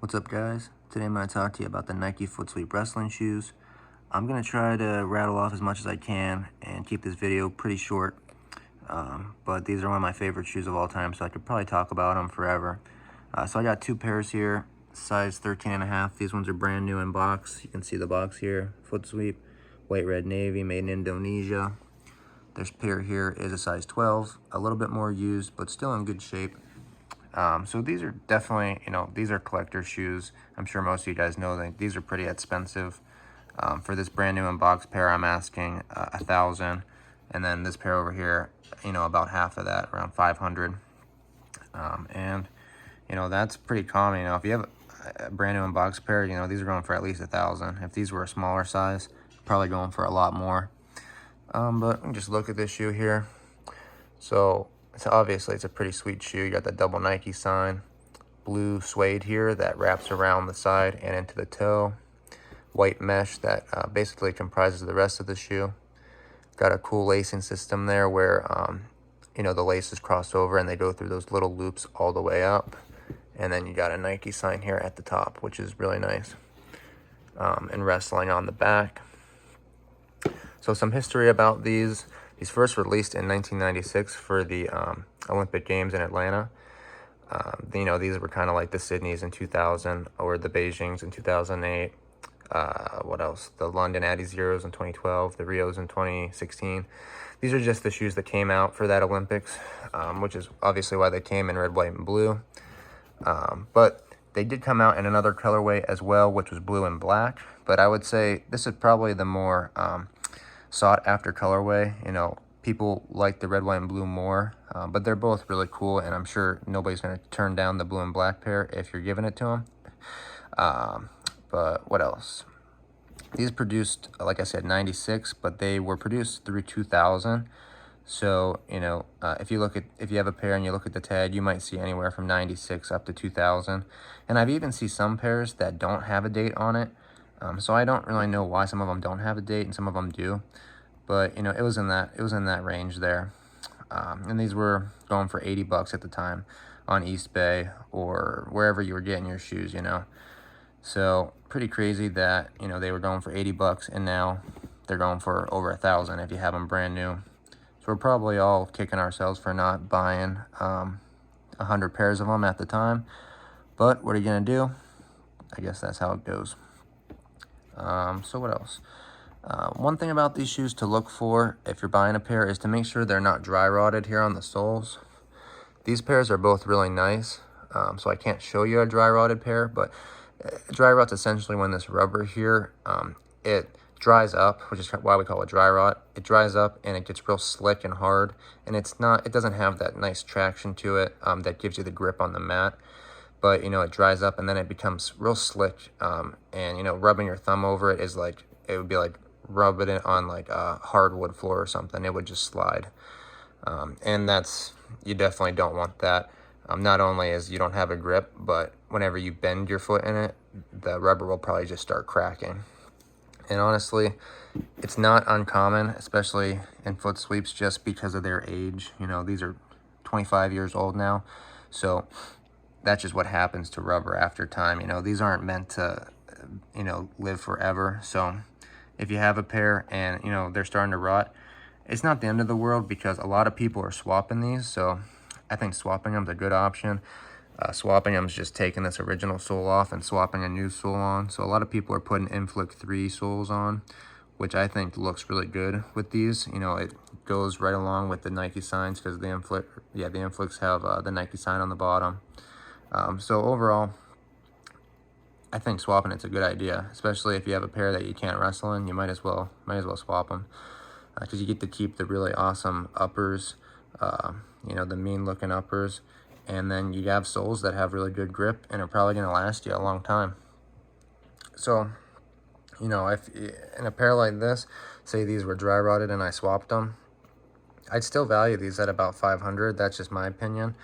What's up, guys? Today I'm going to talk to you about the Nike Footsweep wrestling shoes. I'm going to try to rattle off as much as I can and keep this video pretty short. But these are one of my favorite shoes of all time, so I could probably talk about them forever. So I got two pairs here, size 13.5. These ones are brand new in box. You can see the box here, Footsweep, white, red, navy, made in Indonesia. This pair here is a size 12, a little bit more used, but still in good shape. So these are definitely, these are collector shoes. I'm sure most of you guys know that these are pretty expensive. For this brand new in box pair, I'm asking $1,000, and then this pair over here, about half of that, around 500. And that's pretty common. If you have a brand new in box pair, these are going for at least $1,000. If these were a smaller size, probably going for a lot more. But just look at this shoe here. So obviously it's a pretty sweet shoe. You got the double Nike sign, blue suede here that wraps around the side and into the toe, white mesh that basically comprises the rest of the shoe. Got a cool lacing system there where the laces cross over and they go through those little loops all the way up, and then you got a Nike sign here at the top, which is really nice. And wrestling on the back. So some history about these. These first released in 1996 for the Olympic Games in Atlanta. These were kind of like the Sydneys in 2000 or the Beijings in 2008. What else? The London Addy Zeros in 2012, the Rios in 2016. These are just the shoes that came out for that Olympics, which is obviously why they came in red, white, and blue. But they did come out in another colorway as well, which was blue and black. But I would say this is probably the more sought after colorway. People like the red, white, and blue more, but they're both really cool, and I'm sure nobody's going to turn down the blue and black pair if you're giving it to them. But what else? These produced, like I said, 96, but they were produced through 2000. So if you have a pair and you look at the tag, you might see anywhere from 96 up to 2000. And I've even seen some pairs that don't have a date on it. So I don't really know why some of them don't have a date and some of them do, but it was in that range there. And these were going for $80 at the time on East Bay or wherever you were getting your shoes. So pretty crazy that they were going for $80 and now they're going for over $1,000 if you have them brand new. So we're probably all kicking ourselves for not buying 100 pairs of them at the time. But what are you gonna do? I guess that's how it goes. So what else? One thing about these shoes to look for if you're buying a pair is to make sure they're not dry rotted here on the soles. These pairs are both really nice, so I can't show you a dry rotted pair, but dry rot's essentially when this rubber here, it dries up, which is why we call it dry rot. It dries up and it gets real slick and hard, and it doesn't have that nice traction to it that gives you the grip on the mat. But it dries up and then it becomes real slick, and rubbing your thumb over it is like, it would be like rubbing it on like a hardwood floor or something. It would just slide, and you definitely don't want that. Not only is you don't have a grip, but whenever you bend your foot in it, the rubber will probably just start cracking. And honestly, it's not uncommon, especially in foot sweeps, just because of their age. These are 25 years old now, so that's just what happens to rubber after time. These aren't meant to, live forever. So if you have a pair and, they're starting to rot, it's not the end of the world because a lot of people are swapping these. So I think swapping them is a good option. Swapping them is just taking this original sole off and swapping a new sole on. So a lot of people are putting Inflict 3 soles on, which I think looks really good with these. It goes right along with the Nike signs because the Inflicts have the Nike sign on the bottom. So overall, I think swapping it's a good idea, especially if you have a pair that you can't wrestle in. You might as well swap them because you get to keep the really awesome uppers, the mean looking uppers, and then you have soles that have really good grip and are probably going to last you a long time. So if in a pair like this, say these were dry rotted and I swapped them, I'd still value these at about 500. That's just my opinion.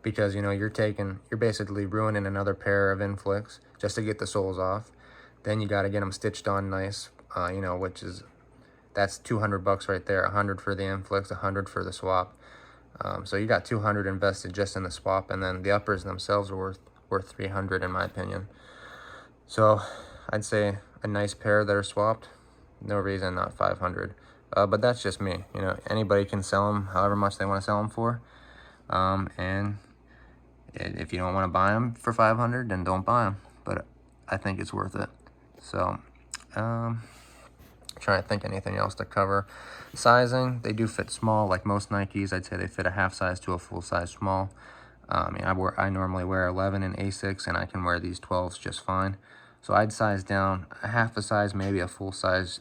Because you're basically ruining another pair of Inflicts just to get the soles off. Then you got to get them stitched on nice, that's $200 right there. 100 for the Inflicts, 100 for the swap. So you got 200 invested just in the swap, and then the uppers themselves are worth worth 300 in my opinion. So I'd say a nice pair that are swapped, no reason not 500. But that's just me. You know, anybody can sell them however much they want to sell them for. And if you don't want to buy them for 500, then don't buy them. But I think it's worth it. So, trying to think anything else to cover. Sizing, they do fit small. Like most Nikes, I'd say they fit a half size to a full size small. I normally wear 11 in A6, and I can wear these 12s just fine. So I'd size down a half a size, maybe a full size.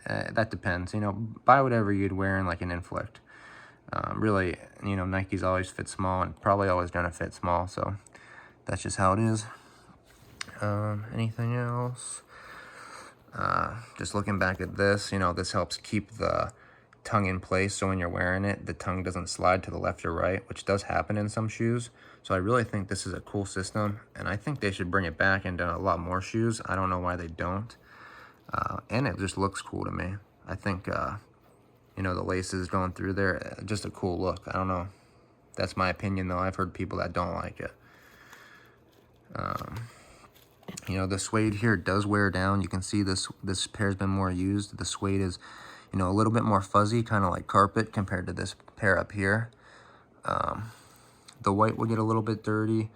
That depends. You know, buy whatever you'd wear in like an Inflict. Really, you know, Nikes always fit small and probably always gonna fit small. So that's just how it is. Anything else? Just looking back at this, you know, this helps keep the tongue in place, so when you're wearing it, the tongue doesn't slide to the left or right, which does happen in some shoes. So I really think this is a cool system, and I think they should bring it back into a lot more shoes. I don't know why they don't. And it just looks cool to me. I think, you know, the laces going through there, just a cool look. I don't know. That's my opinion, though. I've heard people that don't like it. You know, the suede here does wear down. You can see this pair's been more used. The suede is, you know, a little bit more fuzzy, kind of like carpet compared to this pair up here. The white will get a little bit dirty.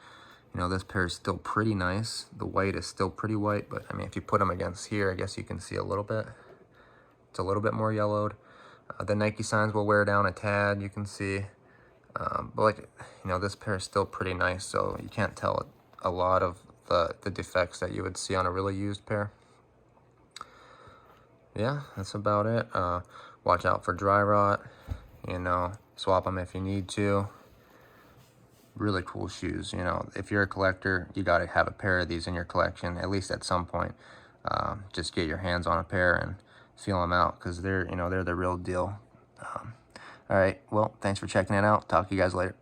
You know, this pair is still pretty nice. The white is still pretty white, but I mean, if you put them against here, I guess you can see a little bit. It's a little bit more yellowed. The Nike signs will wear down a tad, you can see. But like, you know, this pair is still pretty nice, so you can't tell a lot of the defects that you would see on a really used pair. Yeah, that's about it. Watch out for dry rot. You know, swap them if you need to. Really cool shoes. You know, if you're a collector, you got to have a pair of these in your collection, at least at some point. Just get your hands on a pair and feel them out, because they're, you know, they're the real deal. All right, well, thanks for checking it out. Talk to you guys later.